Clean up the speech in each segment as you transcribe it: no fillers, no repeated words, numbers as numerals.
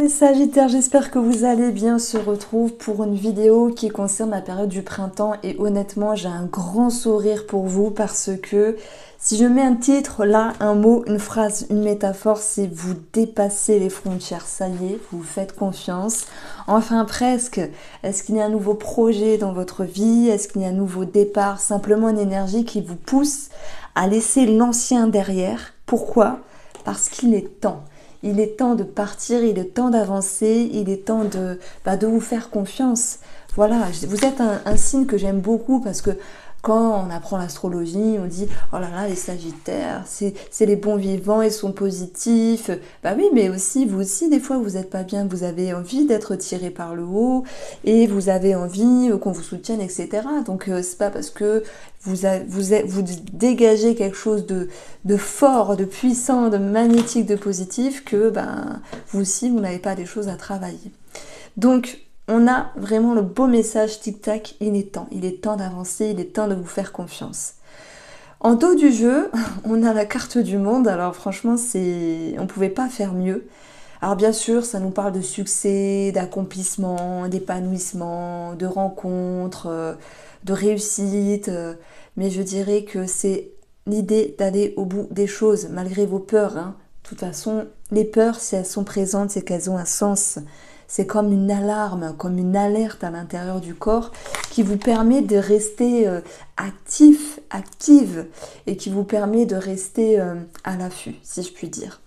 les Sagittaires, j'espère que vous allez bien. On se retrouve pour une vidéo qui concerne la période du printemps et honnêtement j'ai un grand sourire pour vous parce que si je mets un titre là, un mot, une phrase, une métaphore, c'est vous dépassez les frontières, ça y est, vous faites confiance. Enfin presque, est-ce qu'il y a un nouveau projet dans votre vie? Est-ce qu'il y a un nouveau départ? Simplement une énergie qui vous pousse à laisser l'ancien derrière. Pourquoi? Parce qu'il est temps. Il est temps de partir, il est temps d'avancer, il est temps de vous faire confiance. Voilà, vous êtes un signe que j'aime beaucoup parce que quand on apprend l'astrologie, on dit « Oh là là, les Sagittaires, c'est les bons vivants, ils sont positifs. » Bah oui, mais aussi, vous aussi, des fois, vous n'êtes pas bien, vous avez envie d'être tiré par le haut et vous avez envie qu'on vous soutienne, etc. Donc, c'est pas parce que vous dégagez quelque chose de fort, de puissant, de magnétique, de positif que vous aussi, vous n'avez pas des choses à travailler. Donc, on a vraiment le beau message tic-tac, il est temps d'avancer, il est temps de vous faire confiance. En dos du jeu, on a la carte du monde, alors franchement, on ne pouvait pas faire mieux. Alors bien sûr, ça nous parle de succès, d'accomplissement, d'épanouissement, de rencontres, de réussite, mais je dirais que c'est l'idée d'aller au bout des choses, malgré vos peurs. Hein. De toute façon, les peurs, si elles sont présentes, c'est qu'elles ont un sens. C'est comme une alarme, comme une alerte à l'intérieur du corps qui vous permet de rester active et qui vous permet de rester à l'affût, si je puis dire.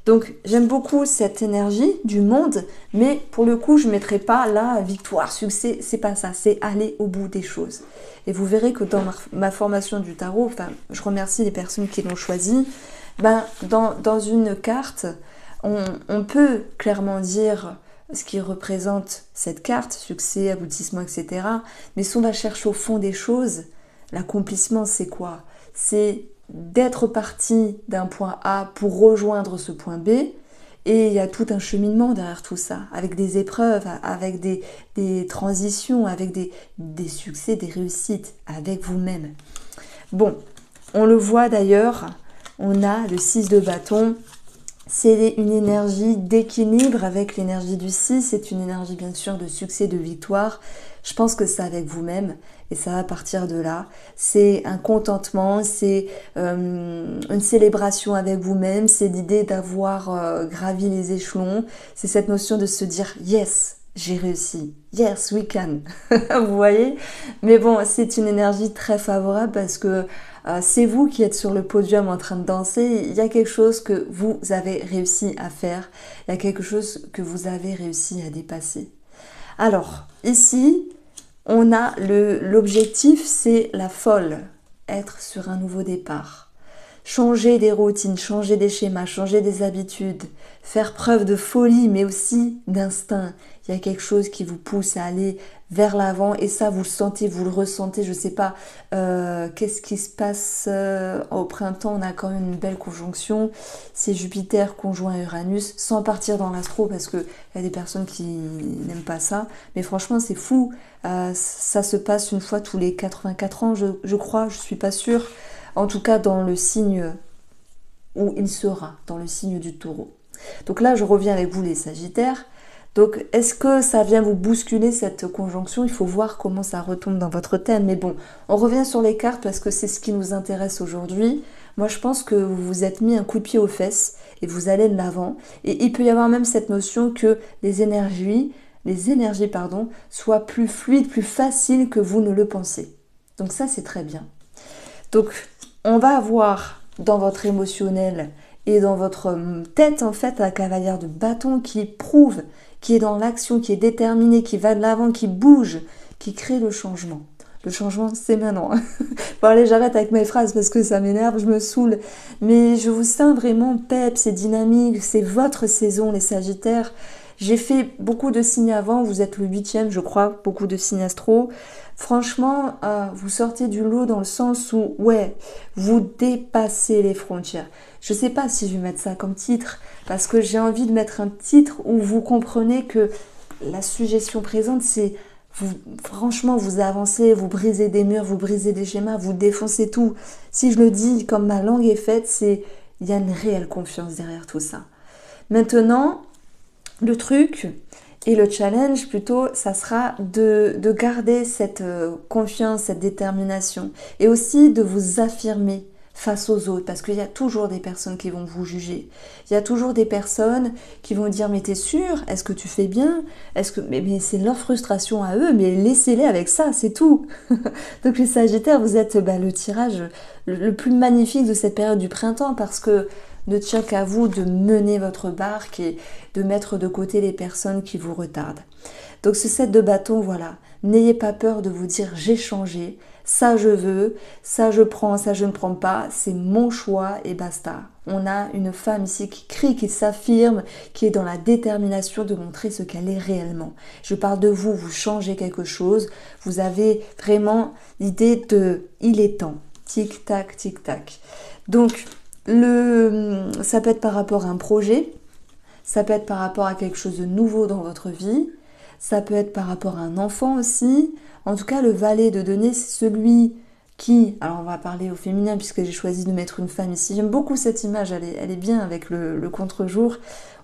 Donc j'aime beaucoup cette énergie du monde, mais pour le coup je ne mettrai pas là victoire, succès, c'est pas ça, c'est aller au bout des choses. Et vous verrez que dans ma formation du tarot, enfin je remercie les personnes qui l'ont choisi, dans une carte, on peut clairement dire ce qui représente cette carte, succès, aboutissement, etc. Mais si on va chercher au fond des choses, l'accomplissement c'est quoi? C'est d'être parti d'un point A pour rejoindre ce point B, et il y a tout un cheminement derrière tout ça, avec des épreuves, avec des transitions, avec des succès, des réussites, avec vous-même. Bon, on le voit d'ailleurs, on a le 6 de bâton. C'est une énergie d'équilibre avec l'énergie du 6, c'est une énergie bien sûr de succès, de victoire. Je pense que c'est avec vous-même et ça va partir de là. C'est un contentement, c'est une célébration avec vous-même, c'est l'idée d'avoir gravi les échelons, c'est cette notion de se dire « yes ». J'ai réussi. Yes, we can. Vous voyez? Mais bon, c'est une énergie très favorable parce que c'est vous qui êtes sur le podium en train de danser. Il y a quelque chose que vous avez réussi à faire. Il y a quelque chose que vous avez réussi à dépasser. Alors, ici, on a l'objectif, c'est la folle. Être sur un nouveau départ. Changer des routines, changer des schémas, changer des habitudes, faire preuve de folie, mais aussi d'instinct. Il y a quelque chose qui vous pousse à aller vers l'avant et ça, vous le sentez, vous le ressentez. Je ne sais pas qu'est-ce qui se passe au printemps. On a quand même une belle conjonction. C'est Jupiter conjoint Uranus, sans partir dans l'astro parce qu'il y a des personnes qui n'aiment pas ça. Mais franchement, c'est fou. Ça se passe une fois tous les 84 ans, je crois, je ne suis pas sûre. En tout cas, dans le signe où il sera, dans le signe du taureau. Donc là, je reviens avec vous les Sagittaires. Donc, est-ce que ça vient vous bousculer cette conjonction? Il faut voir comment ça retombe dans votre thème. Mais bon, on revient sur les cartes parce que c'est ce qui nous intéresse aujourd'hui. Moi, je pense que vous vous êtes mis un coup de pied aux fesses et vous allez de l'avant. Et il peut y avoir même cette notion que les énergies, soient plus fluides, plus faciles que vous ne le pensez. Donc ça, c'est très bien. Donc, on va avoir dans votre émotionnel et dans votre tête, en fait, la cavalière de bâton qui prouve, qui est dans l'action, qui est déterminée, qui va de l'avant, qui bouge, qui crée le changement. Le changement, c'est maintenant. Bon, allez, j'arrête avec mes phrases parce que ça m'énerve, je me saoule. Mais je vous sens vraiment peps et dynamique. C'est votre saison, les Sagittaires. J'ai fait beaucoup de signes avant, vous êtes le 8e, je crois, beaucoup de signes astro. Franchement, vous sortez du lot dans le sens où, ouais, vous dépassez les frontières. Je ne sais pas si je vais mettre ça comme titre, parce que j'ai envie de mettre un titre où vous comprenez que la suggestion présente, c'est, franchement, vous avancez, vous brisez des murs, vous brisez des schémas, vous défoncez tout. Si je le dis comme ma langue est faite, il y a une réelle confiance derrière tout ça. Maintenant, Le truc et le challenge plutôt, ça sera de garder cette confiance, cette détermination et aussi de vous affirmer face aux autres parce qu'il y a toujours des personnes qui vont vous juger. Il y a toujours des personnes qui vont dire mais t'es sûr? Est-ce que tu fais bien? Est-ce que mais c'est leur frustration à eux, mais laissez-les avec ça, c'est tout. Donc les Sagittaires, vous êtes le tirage le plus magnifique de cette période du printemps parce que ne tient qu'à vous de mener votre barque et de mettre de côté les personnes qui vous retardent. Donc ce 7 de bâton, voilà, n'ayez pas peur de vous dire j'ai changé, ça je veux, ça je prends, ça je ne prends pas, c'est mon choix et basta. On a une femme ici qui crie, qui s'affirme, qui est dans la détermination de montrer ce qu'elle est réellement. Je parle de vous, vous changez quelque chose, vous avez vraiment l'idée de il est temps, tic-tac, tic-tac. Donc, ça peut être par rapport à un projet, ça peut être par rapport à quelque chose de nouveau dans votre vie, ça peut être par rapport à un enfant aussi. En tout cas, le valet de denier, c'est celui qui... Alors, on va parler au féminin puisque j'ai choisi de mettre une femme ici. J'aime beaucoup cette image, elle est bien avec le contre-jour.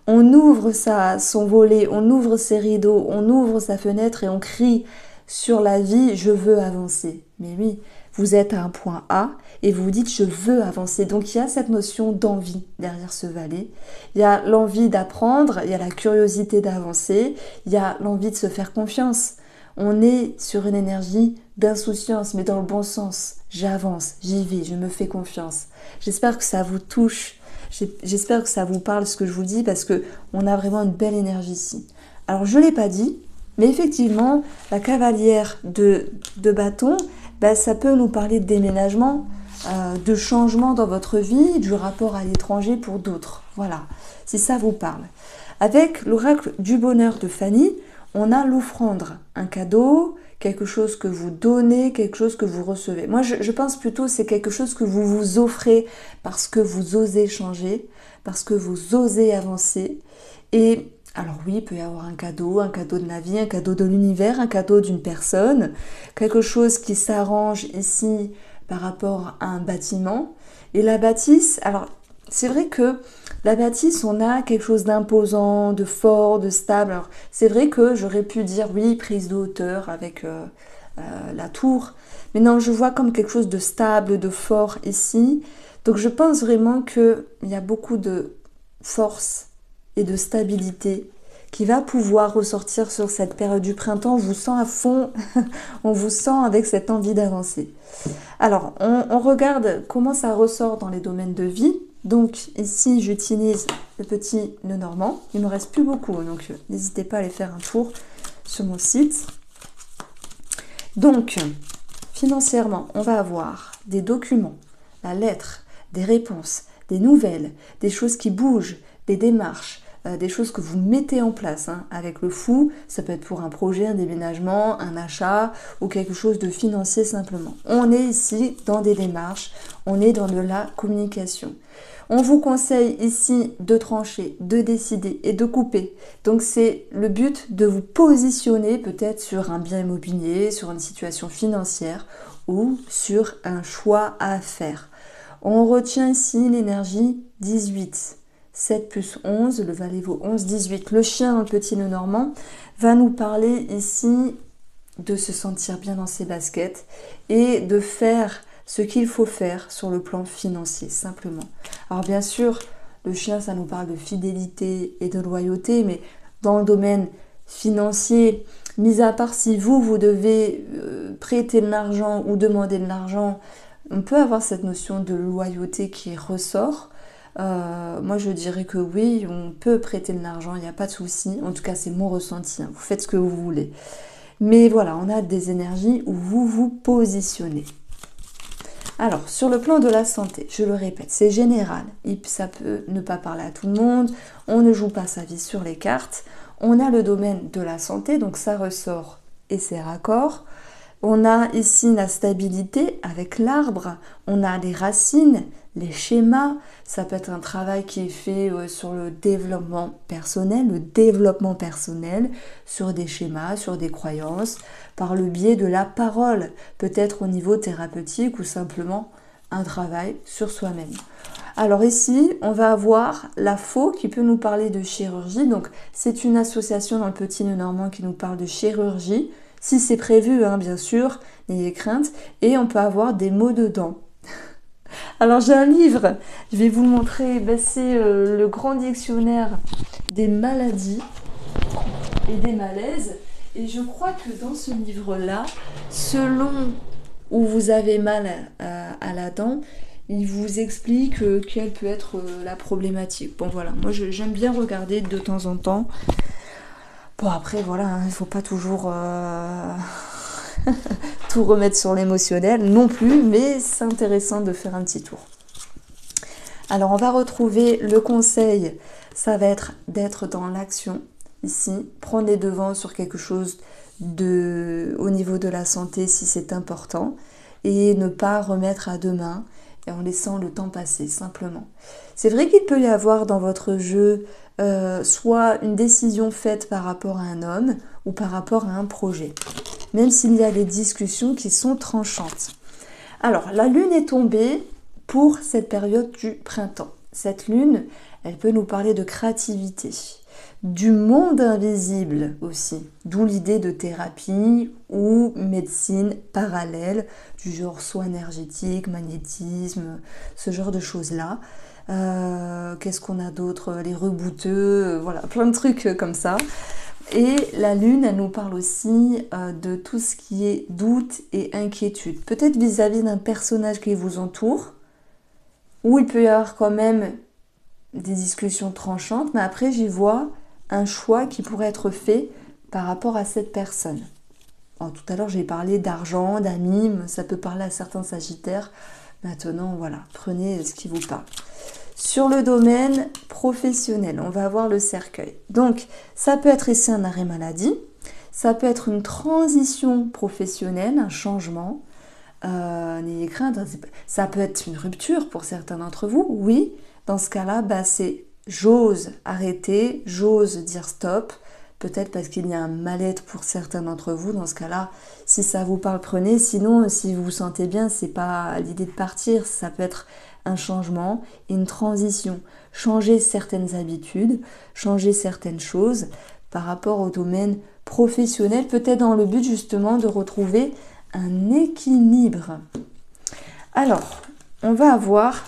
On ouvre son volet, on ouvre ses rideaux, on ouvre sa fenêtre et on crie sur la vie, je veux avancer. Mais oui, vous êtes à un point A et vous vous dites je veux avancer. Donc il y a cette notion d'envie derrière ce valet. Il y a l'envie d'apprendre, il y a la curiosité d'avancer, il y a l'envie de se faire confiance. On est sur une énergie d'insouciance, mais dans le bon sens. J'avance, j'y vais, je me fais confiance. J'espère que ça vous touche. J'espère que ça vous parle ce que je vous dis parce que on a vraiment une belle énergie ici. Alors je ne l'ai pas dit, mais effectivement, la cavalière de bâton, ça peut nous parler de déménagement, de changement dans votre vie, du rapport à l'étranger pour d'autres. Voilà, si ça vous parle. Avec l'oracle du bonheur de Fanny, on a l'offrande, un cadeau, quelque chose que vous donnez, quelque chose que vous recevez. Moi, je pense plutôt c'est quelque chose que vous vous offrez parce que vous osez changer, parce que vous osez avancer. Et alors oui, il peut y avoir un cadeau de la vie, un cadeau de l'univers, un cadeau d'une personne, quelque chose qui s'arrange ici par rapport à un bâtiment. Et la bâtisse, alors c'est vrai que la bâtisse, on a quelque chose d'imposant, de fort, de stable. Alors c'est vrai que j'aurais pu dire oui, prise de hauteur avec la tour. Mais non, je vois comme quelque chose de stable, de fort ici. Donc je pense vraiment qu'il y a beaucoup de force et de stabilité qui va pouvoir ressortir sur cette période du printemps. On vous sent à fond, on vous sent avec cette envie d'avancer. Alors, on regarde comment ça ressort dans les domaines de vie. Donc ici, j'utilise le petit nœud normand. Il ne me reste plus beaucoup, donc n'hésitez pas à aller faire un tour sur mon site. Donc, financièrement, on va avoir des documents, la lettre, des réponses, des nouvelles, des choses qui bougent, des démarches, des choses que vous mettez en place avec le fou. Ça peut être pour un projet, un déménagement, un achat ou quelque chose de financier simplement. On est ici dans des démarches, on est dans de la communication. On vous conseille ici de trancher, de décider et de couper. Donc c'est le but de vous positionner peut-être sur un bien immobilier, sur une situation financière ou sur un choix à faire. On retient ici l'énergie 18. 7 plus 11, le valet vaut 11, 18. Le chien, le petit nœud normand, va nous parler ici de se sentir bien dans ses baskets et de faire ce qu'il faut faire sur le plan financier, simplement. Alors bien sûr, le chien, ça nous parle de fidélité et de loyauté, mais dans le domaine financier, mis à part si vous devez prêter de l'argent ou demander de l'argent, on peut avoir cette notion de loyauté qui ressort. Moi je dirais que oui, on peut prêter de l'argent, il n'y a pas de souci. En tout cas, c'est mon ressenti, vous faites ce que vous voulez. Mais voilà, on a des énergies où vous vous positionnez. Alors, sur le plan de la santé, je le répète, c'est général. Ça peut ne pas parler à tout le monde, on ne joue pas sa vie sur les cartes. On a le domaine de la santé, donc ça ressort et c'est raccord. On a ici la stabilité avec l'arbre, on a les racines, les schémas, ça peut être un travail qui est fait sur le développement personnel, sur des schémas, sur des croyances, par le biais de la parole, peut-être au niveau thérapeutique ou simplement un travail sur soi-même. Alors ici, on va avoir la faux qui peut nous parler de chirurgie. Donc c'est une association dans le Petit Lenormand qui nous parle de chirurgie. Si c'est prévu, hein, bien sûr, n'ayez crainte. Et on peut avoir des maux de dents. Alors j'ai un livre, je vais vous le montrer. Ben, c'est le grand dictionnaire des maladies et des malaises. Et je crois que dans ce livre-là, selon où vous avez mal à la dent, il vous explique quelle peut être la problématique. Bon voilà, moi j'aime bien regarder de temps en temps. Bon après voilà, hein, il ne faut pas toujours tout remettre sur l'émotionnel non plus, mais c'est intéressant de faire un petit tour. Alors on va retrouver le conseil, ça va être d'être dans l'action ici, prendre les devants sur quelque chose au niveau de la santé si c'est important et ne pas remettre à demain et en laissant le temps passer simplement. C'est vrai qu'il peut y avoir dans votre jeu soit une décision faite par rapport à un homme ou par rapport à un projet, même s'il y a des discussions qui sont tranchantes. Alors la lune est tombée pour cette période du printemps. Cette lune, elle peut nous parler de créativité, du monde invisible aussi, d'où l'idée de thérapie ou médecine parallèle, du genre soins énergétiques, magnétisme, ce genre de choses-là. Qu'est-ce qu'on a d'autre? Les rebouteux, voilà, plein de trucs comme ça. Et la lune, elle nous parle aussi de tout ce qui est doute et inquiétude. Peut-être vis-à-vis d'un personnage qui vous entoure, où il peut y avoir quand même des discussions tranchantes, mais après j'y vois un choix qui pourrait être fait par rapport à cette personne. Bon, tout à l'heure j'ai parlé d'argent, d'amis, ça peut parler à certains sagittaires. Maintenant voilà, prenez ce qui vous parle. Sur le domaine professionnel, on va avoir le cercueil. Donc ça peut être ici un arrêt maladie, ça peut être une transition professionnelle, un changement. N'ayez crainte, ça peut être une rupture pour certains d'entre vous, oui. Dans ce cas-là, c'est j'ose arrêter, j'ose dire stop, peut-être parce qu'il y a un mal-être pour certains d'entre vous. Dans ce cas-là, si ça vous parle, prenez. Sinon, si vous vous sentez bien, c'est pas l'idée de partir, ça peut être un changement, une transition. Changer certaines habitudes, changer certaines choses par rapport au domaine professionnel, peut-être dans le but justement de retrouver un équilibre. Alors, on va avoir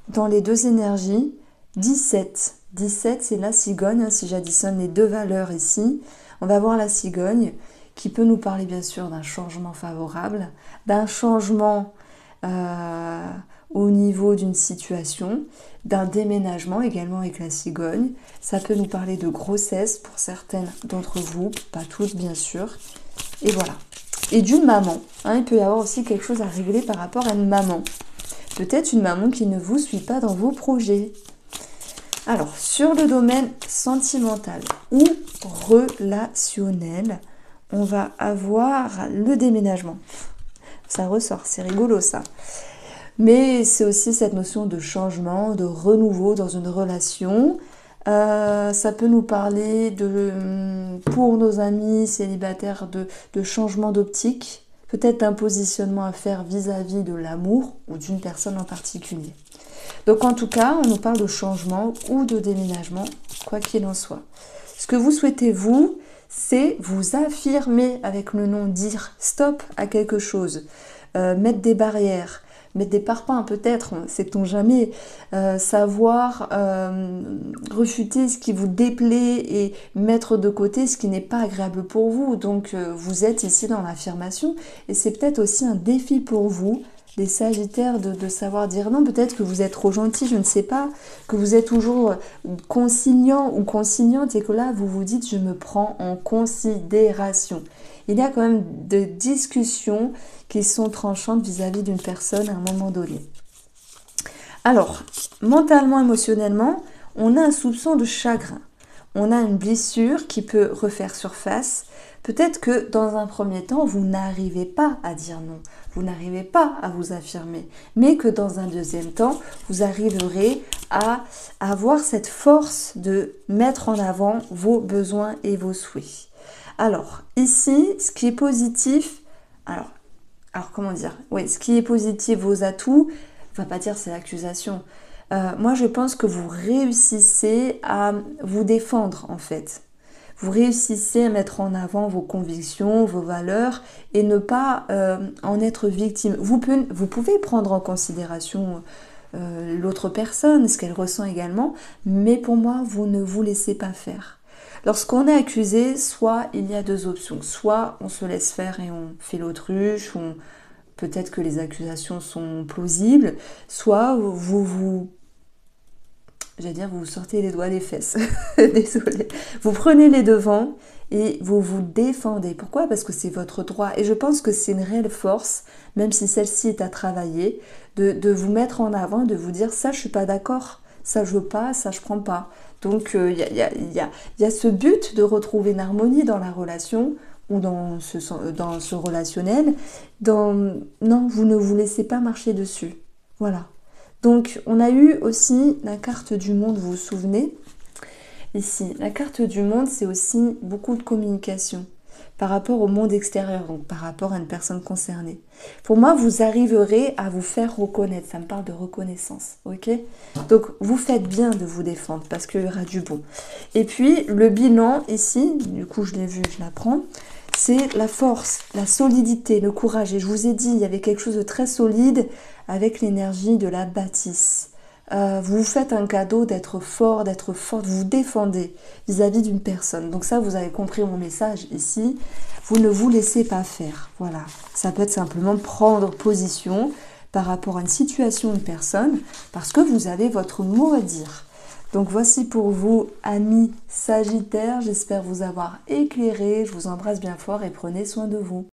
dans les deux énergies 17. 17, c'est la cigogne, hein, si j'additionne les deux valeurs ici. On va avoir la cigogne qui peut nous parler bien sûr d'un changement favorable, d'un changement au niveau d'une situation, d'un déménagement également avec la cigogne. Ça peut nous parler de grossesse pour certaines d'entre vous, pas toutes bien sûr. Et voilà. Et d'une maman, hein, il peut y avoir aussi quelque chose à régler par rapport à une maman. Peut-être une maman qui ne vous suit pas dans vos projets. Alors, sur le domaine sentimental ou relationnel, on va avoir le déménagement. Ça ressort, c'est rigolo ça. Mais c'est aussi cette notion de changement, de renouveau dans une relation. Ça peut nous parler pour nos amis célibataires de changement d'optique, peut-être d'un positionnement à faire vis-à-vis de l'amour ou d'une personne en particulier. Donc en tout cas, on nous parle de changement ou de déménagement, quoi qu'il en soit. Ce que vous souhaitez, vous, c'est vous affirmer avec le nom, dire stop à quelque chose, mettre des barrières, mettre des parpaings peut-être, sait-on jamais, savoir refuter ce qui vous déplaît et mettre de côté ce qui n'est pas agréable pour vous. Donc vous êtes ici dans l'affirmation et c'est peut-être aussi un défi pour vous, les sagittaires, de savoir dire non. Peut-être que vous êtes trop gentil, je ne sais pas, que vous êtes toujours consignant ou consignante et que là vous vous dites je me prends en considération. Il y a quand même des discussions qui sont tranchantes vis-à-vis d'une personne à un moment donné. Alors, mentalement, émotionnellement, on a un soupçon de chagrin. On a une blessure qui peut refaire surface. Peut-être que dans un premier temps, vous n'arrivez pas à dire non. Vous n'arrivez pas à vous affirmer. Mais que dans un deuxième temps, vous arriverez à avoir cette force de mettre en avant vos besoins et vos souhaits. Alors, ici, ce qui est positif, alors comment dire? Oui, ce qui est positif, vos atouts, on ne va pas dire c'est l'accusation. Moi, je pense que vous réussissez à vous défendre, en fait. Vous réussissez à mettre en avant vos convictions, vos valeurs et ne pas en être victime. Vous pouvez prendre en considération l'autre personne, ce qu'elle ressent également, mais pour moi, vous ne vous laissez pas faire. Lorsqu'on est accusé, soit il y a deux options. Soit on se laisse faire et on fait l'autruche, peut-être que les accusations sont plausibles, soit vous sortez les doigts des fesses. Désolée. Vous prenez les devants et vous vous défendez. Pourquoi? Parce que c'est votre droit. Et je pense que c'est une réelle force, même si celle-ci est à travailler, de vous mettre en avant, de vous dire ça, je suis pas d'accord, ça je veux pas, ça je prends pas. Donc y a ce but de retrouver une harmonie dans la relation ou dans ce relationnel. Non, vous ne vous laissez pas marcher dessus. Voilà. Donc, on a eu aussi la carte du monde, vous vous souvenez? Ici, la carte du monde, c'est aussi beaucoup de communication par rapport au monde extérieur, donc par rapport à une personne concernée. Pour moi, vous arriverez à vous faire reconnaître, ça me parle de reconnaissance, ok? Donc, vous faites bien de vous défendre parce qu'il y aura du bon. Et puis, le bilan ici, du coup, je l'ai vu, je l'apprends, c'est la force, la solidité, le courage. Et je vous ai dit, il y avait quelque chose de très solide avec l'énergie de la bâtisse. Vous vous faites un cadeau d'être fort, d'être forte, vous vous défendez vis-à-vis d'une personne. Donc ça, vous avez compris mon message ici. Vous ne vous laissez pas faire. Voilà. Ça peut être simplement prendre position par rapport à une situation, une personne, parce que vous avez votre mot à dire. Donc voici pour vous, amis Sagittaires. J'espère vous avoir éclairé. Je vous embrasse bien fort et prenez soin de vous.